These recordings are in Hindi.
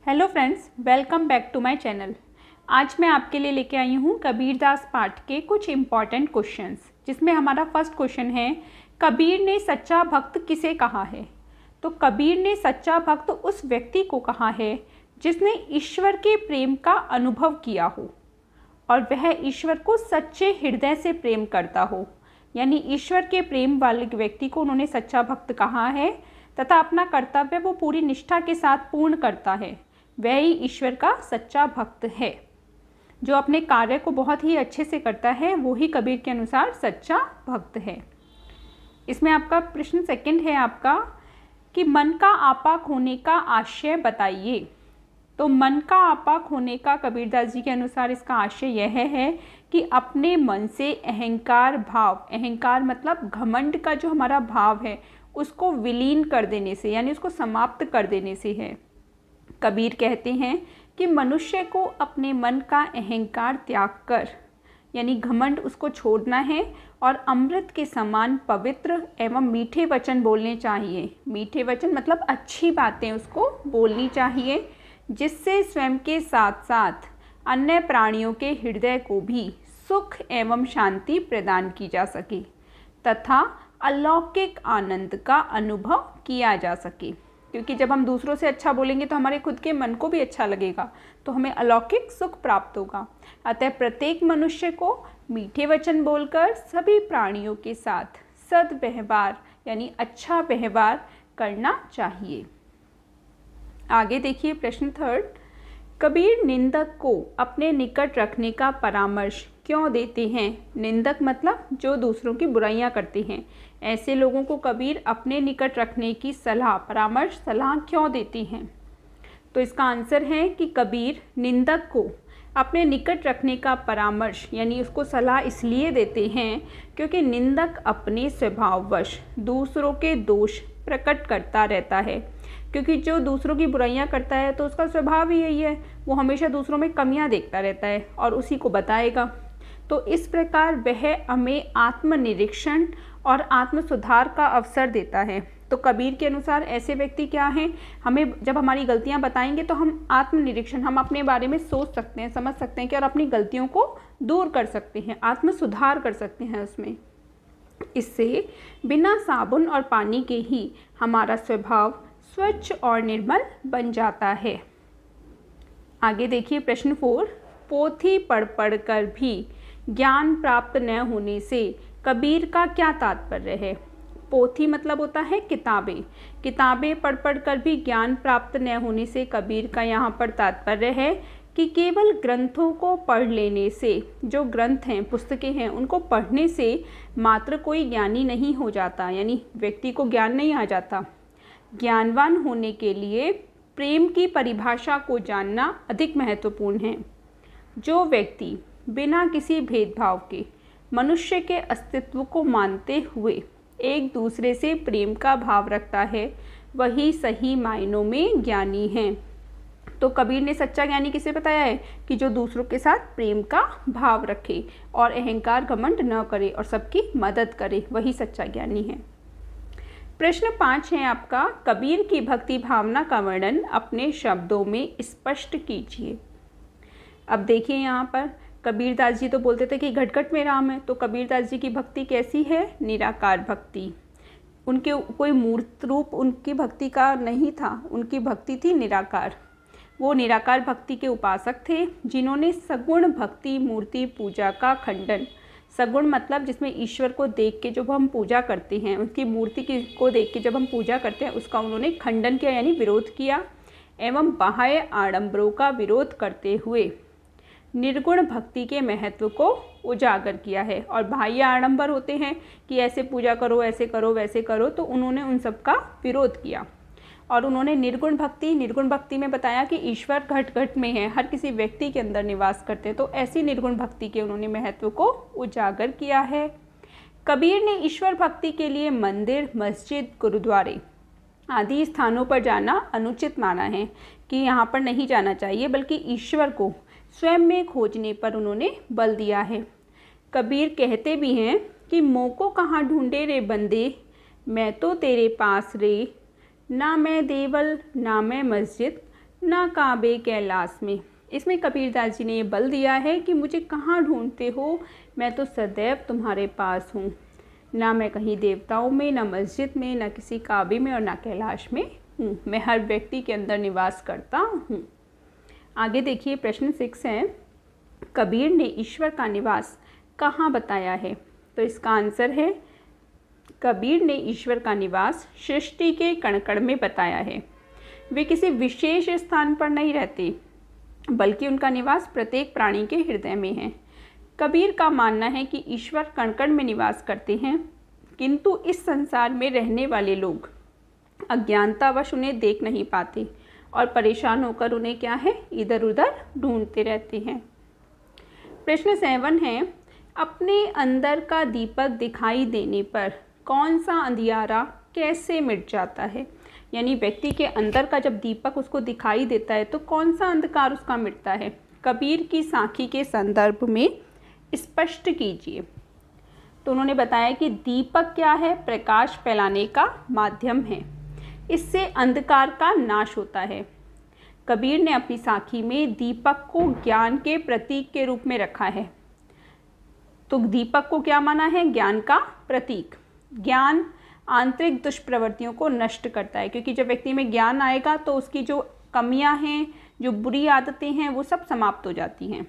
Hello friends, welcome back to my channel. आज मैं आपके लिए लेके आई हूँ कबीरदास पाठ के कुछ इम्पॉर्टेंट क्वेश्चंस, जिसमें हमारा फर्स्ट क्वेश्चन है, कबीर ने सच्चा भक्त किसे कहा है। तो कबीर ने सच्चा भक्त उस व्यक्ति को कहा है जिसने ईश्वर के प्रेम का अनुभव किया हो और वह ईश्वर को सच्चे हृदय से प्रेम करता हो। यानी ईश्वर के प्रेम वाले व्यक्ति को उन्होंने सच्चा भक्त कहा है तथा अपना कर्तव्य वो पूरी निष्ठा के साथ पूर्ण करता है, वह ही ईश्वर का सच्चा भक्त है। जो अपने कार्य को बहुत ही अच्छे से करता है वो ही कबीर के अनुसार सच्चा भक्त है। इसमें आपका प्रश्न सेकंड है आपका कि मन का आपाक होने का आशय बताइए। तो मन का आपाक होने का कबीरदास जी के अनुसार इसका आशय यह है कि अपने मन से अहंकार भाव, अहंकार मतलब घमंड का जो हमारा भाव है उसको विलीन कर देने से, यानी उसको समाप्त कर देने से है। कबीर कहते हैं कि मनुष्य को अपने मन का अहंकार त्याग कर, यानी घमंड उसको छोड़ना है और अमृत के समान पवित्र एवं मीठे वचन बोलने चाहिए। मीठे वचन मतलब अच्छी बातें उसको बोलनी चाहिए, जिससे स्वयं के साथ साथ अन्य प्राणियों के हृदय को भी सुख एवं शांति प्रदान की जा सके तथा अलौकिक आनंद का अनुभव किया जा सके। क्योंकि जब हम दूसरों से अच्छा बोलेंगे तो हमारे खुद के मन को भी अच्छा लगेगा, तो हमें अलौकिक सुख प्राप्त होगा। अतः प्रत्येक मनुष्य को मीठे वचन बोलकर सभी प्राणियों के साथ सद्व्यवहार यानी अच्छा व्यवहार करना चाहिए। आगे देखिए प्रश्न थर्ड, कबीर निंदक को अपने निकट रखने का परामर्श क्यों देते हैं। निंदक मतलब जो दूसरों की बुराइयां करते हैं, ऐसे लोगों को कबीर अपने निकट रखने की परामर्श सलाह क्यों देते हैं। तो इसका आंसर है कि कबीर निंदक को अपने निकट रखने का परामर्श यानी उसको सलाह इसलिए देते हैं क्योंकि निंदक अपने स्वभाववश दूसरों के दोष प्रकट करता रहता है। क्योंकि जो दूसरों की बुराइयां करता है तो उसका स्वभाव ही यही है, वो हमेशा दूसरों में कमियां देखता रहता है और उसी को बताएगा। तो इस प्रकार वह हमें आत्मनिरीक्षण और आत्म सुधार का अवसर देता है। तो कबीर के अनुसार ऐसे व्यक्ति क्या हैं, हमें जब हमारी गलतियां बताएंगे तो हम आत्मनिरीक्षण, हम अपने बारे में सोच सकते हैं, समझ सकते हैं कि और अपनी गलतियों को दूर कर सकते हैं, आत्म सुधार कर सकते हैं उसमें। इससे बिना साबुन और पानी के ही हमारा स्वभाव स्वच्छ और निर्मल बन जाता है। आगे देखिए प्रश्न 4, पोथी पढ़ कर भी ज्ञान प्राप्त न होने से कबीर का क्या तात्पर्य है। पोथी मतलब होता है किताबें, किताबें पढ़ कर भी ज्ञान प्राप्त न होने से कबीर का यहाँ पर तात्पर्य है कि केवल ग्रंथों को पढ़ लेने से, जो ग्रंथ हैं पुस्तकें हैं उनको पढ़ने से मात्र कोई ज्ञानी नहीं हो जाता, यानी व्यक्ति को ज्ञान नहीं आ जाता। ज्ञानवान होने के लिए प्रेम की परिभाषा को जानना अधिक महत्वपूर्ण है। जो व्यक्ति बिना किसी भेदभाव के मनुष्य के अस्तित्व को मानते हुए एक दूसरे से प्रेम का भाव रखता है वही सही मायनों में ज्ञानी है। तो कबीर ने सच्चा ज्ञानी किसे बताया है कि जो दूसरों के साथ प्रेम का भाव रखे और अहंकार घमंड न करे और सबकी मदद करे, वही सच्चा ज्ञानी है। प्रश्न 5 है आपका, कबीर की भक्ति भावना का वर्णन अपने शब्दों में स्पष्ट कीजिए। अब देखिए यहाँ पर कबीरदास जी तो बोलते थे कि घट घट में राम है, तो कबीरदास जी की भक्ति कैसी है, निराकार भक्ति। उनके कोई मूर्त रूप उनकी भक्ति का नहीं था, उनकी भक्ति थी निराकार। वो निराकार भक्ति के उपासक थे जिन्होंने सगुण भक्ति मूर्ति पूजा का खंडन, सगुण मतलब जिसमें ईश्वर को देख के जब हम पूजा करते हैं, उनकी मूर्ति को देख के जब हम पूजा करते हैं उसका उन्होंने खंडन किया यानी विरोध किया, एवं बाह्य आडंबरों का विरोध करते हुए निर्गुण भक्ति के महत्व को उजागर किया है। और बाह्य आडंबर होते हैं कि ऐसे पूजा करो, ऐसे करो, वैसे करो, तो उन्होंने उन सब का विरोध किया। और उन्होंने निर्गुण भक्ति में बताया कि ईश्वर घट घट में है, हर किसी व्यक्ति के अंदर निवास करते हैं, तो ऐसी निर्गुण भक्ति के उन्होंने महत्व को उजागर किया है। कबीर ने ईश्वर भक्ति के लिए मंदिर, मस्जिद, गुरुद्वारे आदि स्थानों पर जाना अनुचित माना है कि यहाँ पर नहीं जाना चाहिए, बल्कि ईश्वर को स्वयं में खोजने पर उन्होंने बल दिया है। कबीर कहते भी हैं कि मोको कहाँ ढूंढे रे बंदे, मैं तो तेरे पास रे, ना मैं देवल ना मैं मस्जिद, ना काबे कैलाश में। इसमें कबीरदास जी ने ये बल दिया है कि मुझे कहाँ ढूंढते हो, मैं तो सदैव तुम्हारे पास हूँ। ना मैं कहीं देवताओं में, ना मस्जिद में, ना किसी काबे में और ना कैलाश में हूँ। मैं हर व्यक्ति के अंदर निवास करता हूँ। आगे देखिए प्रश्न 6 है, कबीर ने ईश्वर का निवास कहाँ बताया है? तो इसका आंसर है कबीर ने ईश्वर का निवास सृष्टि के कण कण में बताया है। वे किसी विशेष स्थान पर नहीं रहते, बल्कि उनका निवास प्रत्येक प्राणी के हृदय में है। कबीर का मानना है कि ईश्वर कण कण में निवास करते हैं, किंतु इस संसार में रहने वाले लोग अज्ञानतावश उन्हें देख नहीं पाते और परेशान होकर उन्हें क्या है, इधर उधर ढूंढते रहते हैं। प्रश्न 7 है, अपने अंदर का दीपक दिखाई देने पर कौन सा अंधियारा कैसे मिट जाता है? यानी व्यक्ति के अंदर का जब दीपक उसको दिखाई देता है तो कौन सा अंधकार उसका मिटता है? कबीर की साखी के संदर्भ में स्पष्ट कीजिए। तो उन्होंने बताया कि दीपक क्या है? प्रकाश फैलाने का माध्यम है, इससे अंधकार का नाश होता है। कबीर ने अपनी साखी में दीपक को ज्ञान के प्रतीक के रूप में रखा है। तो दीपक को क्या माना है? ज्ञान का प्रतीक। ज्ञान आंतरिक दुष्प्रवृत्तियों को नष्ट करता है, क्योंकि जब व्यक्ति में ज्ञान आएगा तो उसकी जो कमियां हैं, जो बुरी आदतें हैं, वो सब समाप्त हो जाती हैं।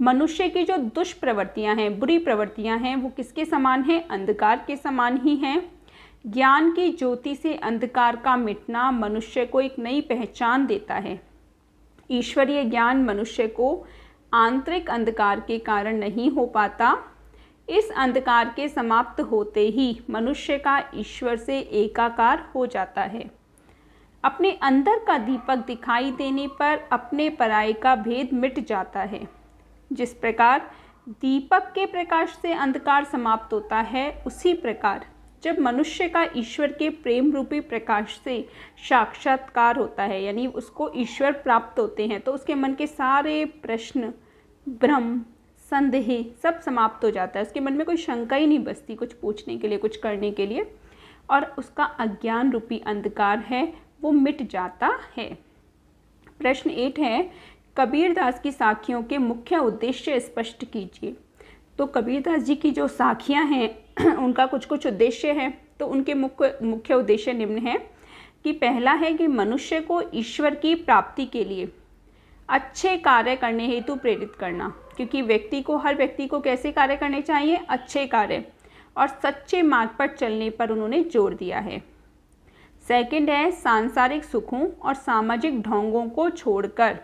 मनुष्य की जो दुष्प्रवृत्तियां हैं, बुरी प्रवृत्तियां हैं, वो किसके समान हैं? अंधकार के समान ही हैं। ज्ञान की ज्योति से अंधकार का मिटना मनुष्य को एक नई पहचान देता है। ईश्वरीय ज्ञान मनुष्य को आंतरिक अंधकार के कारण नहीं हो पाता। इस अंधकार के समाप्त होते ही मनुष्य का ईश्वर से एकाकार हो जाता है। अपने अंदर का दीपक दिखाई देने पर अपने पराये का भेद मिट जाता है। जिस प्रकार दीपक के प्रकाश से अंधकार समाप्त होता है, उसी प्रकार जब मनुष्य का ईश्वर के प्रेम रूपी प्रकाश से साक्षात्कार होता है, यानी उसको ईश्वर प्राप्त होते हैं, तो उसके मन के सारे प्रश्न, भ्रम, संदेह सब समाप्त हो जाता है। उसके मन में कोई शंका ही नहीं बचती कुछ पूछने के लिए, कुछ करने के लिए, और उसका अज्ञान रूपी अंधकार है वो मिट जाता है। प्रश्न 8 है, कबीरदास की साखियों के मुख्य उद्देश्य स्पष्ट कीजिए। तो कबीरदास जी की जो साखियाँ हैं उनका कुछ कुछ उद्देश्य है। तो उनके मुख्य उद्देश्य निम्न है कि पहला है कि मनुष्य को ईश्वर की प्राप्ति के लिए अच्छे कार्य करने हेतु प्रेरित करना, क्योंकि हर व्यक्ति को कैसे कार्य करने चाहिए? अच्छे कार्य और सच्चे मार्ग पर चलने पर उन्होंने जोर दिया है। सेकंड है, सांसारिक सुखों और सामाजिक ढोंगों को छोड़कर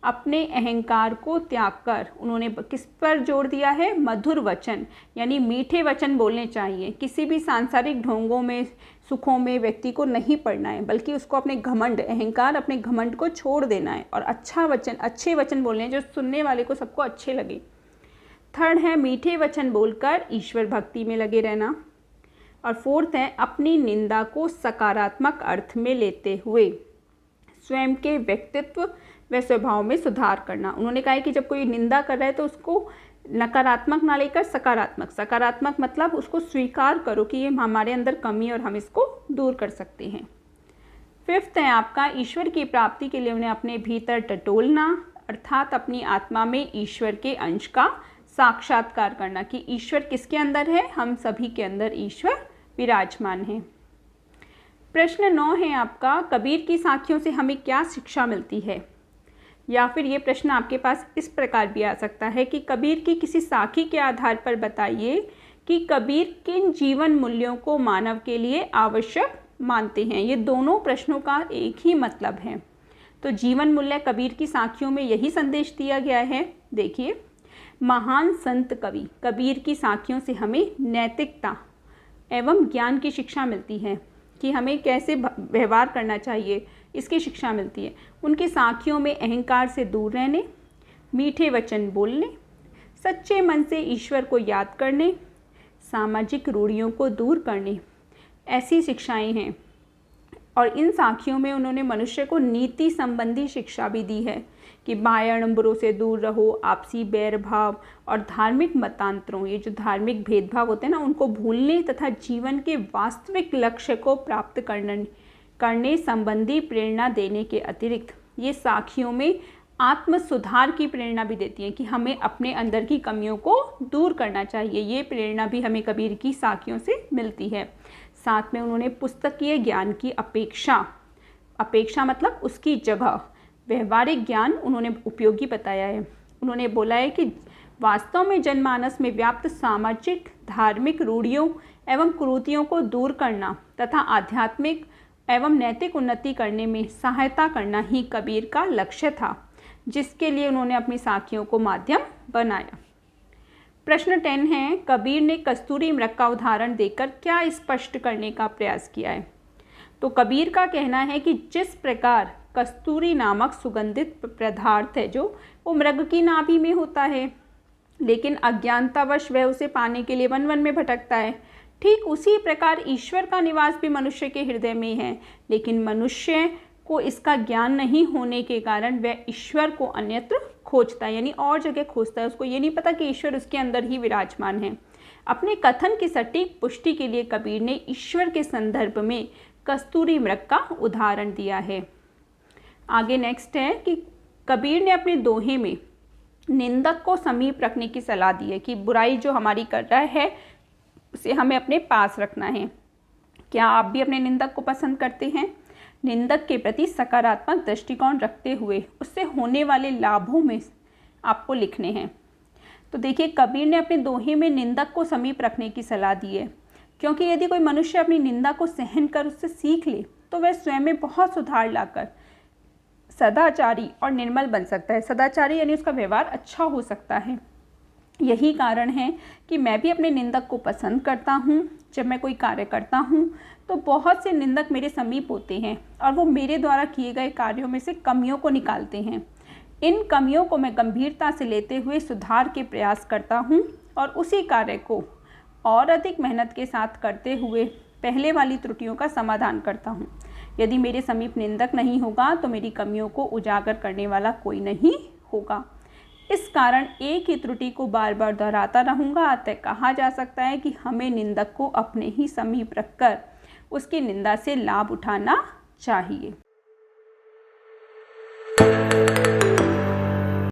अपने अहंकार को त्याग कर उन्होंने किस पर जोर दिया है? मधुर वचन, यानी मीठे वचन बोलने चाहिए। किसी भी सांसारिक ढोंगों में, सुखों में व्यक्ति को नहीं पड़ना है, बल्कि उसको अपने घमंड, अहंकार, अपने घमंड को छोड़ देना है और अच्छे वचन बोलने हैं जो सुनने वाले को सबको अच्छे लगे। थर्ड है, मीठे वचन बोलकर ईश्वर भक्ति में लगे रहना। और फोर्थ है, अपनी निंदा को सकारात्मक अर्थ में लेते हुए स्वयं के व्यक्तित्व व स्वभाव में सुधार करना। उन्होंने कहा है कि जब कोई निंदा कर रहा है तो उसको नकारात्मक ना लेकर सकारात्मक मतलब उसको स्वीकार करो कि ये हमारे अंदर कमी और हम इसको दूर कर सकते हैं। फिफ्थ है आपका, ईश्वर की प्राप्ति के लिए उन्हें अपने भीतर टटोलना, अर्थात अपनी आत्मा में ईश्वर के अंश का साक्षात्कार करना कि ईश्वर किसके अंदर है? हम सभी के अंदर ईश्वर विराजमान है। प्रश्न 9 है आपका, कबीर की साखियों से हमें क्या शिक्षा मिलती है? या फिर ये प्रश्न आपके पास इस प्रकार भी आ सकता है कि कबीर की किसी साखी के आधार पर बताइए कि कबीर किन जीवन मूल्यों को मानव के लिए आवश्यक मानते हैं। ये दोनों प्रश्नों का एक ही मतलब है। तो जीवन मूल्य कबीर की साखियों में यही संदेश दिया गया है। देखिए, महान संत कवि कबीर की साखियों से हमें नैतिकता एवं ज्ञान की शिक्षा मिलती है कि हमें कैसे व्यवहार करना चाहिए, इसकी शिक्षा मिलती है। उनकी साखियों में अहंकार से दूर रहने, मीठे वचन बोलने, सच्चे मन से ईश्वर को याद करने, सामाजिक रूढ़ियों को दूर करने, ऐसी शिक्षाएं हैं। और इन साखियों में उन्होंने मनुष्य को नीति संबंधी शिक्षा भी दी है कि बाह्य आडंबरों से दूर रहो, आपसी बैर भाव और धार्मिक मतांतरों, ये जो धार्मिक भेदभाव होते हैं ना, उनको भूलने तथा जीवन के वास्तविक लक्ष्य को प्राप्त करने संबंधी प्रेरणा देने के अतिरिक्त ये साखियों में आत्म सुधार की प्रेरणा भी देती हैं कि हमें अपने अंदर की कमियों को दूर करना चाहिए। ये प्रेरणा भी हमें कबीर की साखियों से मिलती है। साथ में उन्होंने पुस्तकीय ज्ञान की अपेक्षा मतलब उसकी जगह व्यवहारिक ज्ञान उन्होंने उपयोगी बताया है। उन्होंने बोला है कि वास्तव में जनमानस में व्याप्त सामाजिक धार्मिक रूढ़ियों एवं कुरीतियों को दूर करना तथा आध्यात्मिक एवं नैतिक उन्नति करने में सहायता करना ही कबीर का लक्ष्य था, जिसके लिए उन्होंने अपनी साखियों को माध्यम बनाया। प्रश्न 10 है, कबीर ने कस्तूरी मृग का उदाहरण देकर क्या स्पष्ट करने का प्रयास किया है? तो कबीर का कहना है कि जिस प्रकार कस्तूरी नामक सुगंधित पदार्थ है जो वो मृग की नाभि में होता है, लेकिन अज्ञानतावश वह उसे पाने के लिए वन वन में भटकता है, ठीक उसी प्रकार ईश्वर का निवास भी मनुष्य के हृदय में है, लेकिन मनुष्य को इसका ज्ञान नहीं होने के कारण वह ईश्वर को अन्यत्र खोजता है, यानी और जगह खोजता है। उसको ये नहीं पता कि ईश्वर उसके अंदर ही विराजमान है। अपने कथन की सटीक पुष्टि के लिए कबीर ने ईश्वर के संदर्भ में कस्तूरी मृग का उदाहरण दिया है। आगे नेक्स्ट है कि कबीर ने अपने दोहे में निंदक को समीप रखने की सलाह दी है कि बुराई जो हमारी कर रहा है उसे हमें अपने पास रखना है। क्या आप भी अपने निंदक को पसंद करते हैं? निंदक के प्रति सकारात्मक दृष्टिकोण रखते हुए उससे होने वाले लाभों में आपको लिखने हैं। तो देखिए, कबीर ने अपने दोहे में निंदक को समीप रखने की सलाह दी है, क्योंकि यदि कोई मनुष्य अपनी निंदा को सहन कर उससे सीख ले तो वह स्वयं में बहुत सुधार लाकर सदाचारी और निर्मल बन सकता है। सदाचारी यानी उसका व्यवहार अच्छा हो सकता है। यही कारण है कि मैं भी अपने निंदक को पसंद करता हूँ। जब मैं कोई कार्य करता हूँ तो बहुत से निंदक मेरे समीप होते हैं और वो मेरे द्वारा किए गए कार्यों में से कमियों को निकालते हैं। इन कमियों को मैं गंभीरता से लेते हुए सुधार के प्रयास करता हूँ और उसी कार्य को और अधिक मेहनत के साथ करते हुए पहले वाली त्रुटियों का समाधान करता हूँ। यदि मेरे समीप निंदक नहीं होगा तो मेरी कमियों को उजागर करने वाला कोई नहीं होगा। इस कारण एक ही त्रुटि को बार बार दोहराता रहूँगा। अतः कहा जा सकता है कि हमें निंदक को अपने ही समीप रखकर उसकी निंदा से लाभ उठाना चाहिए।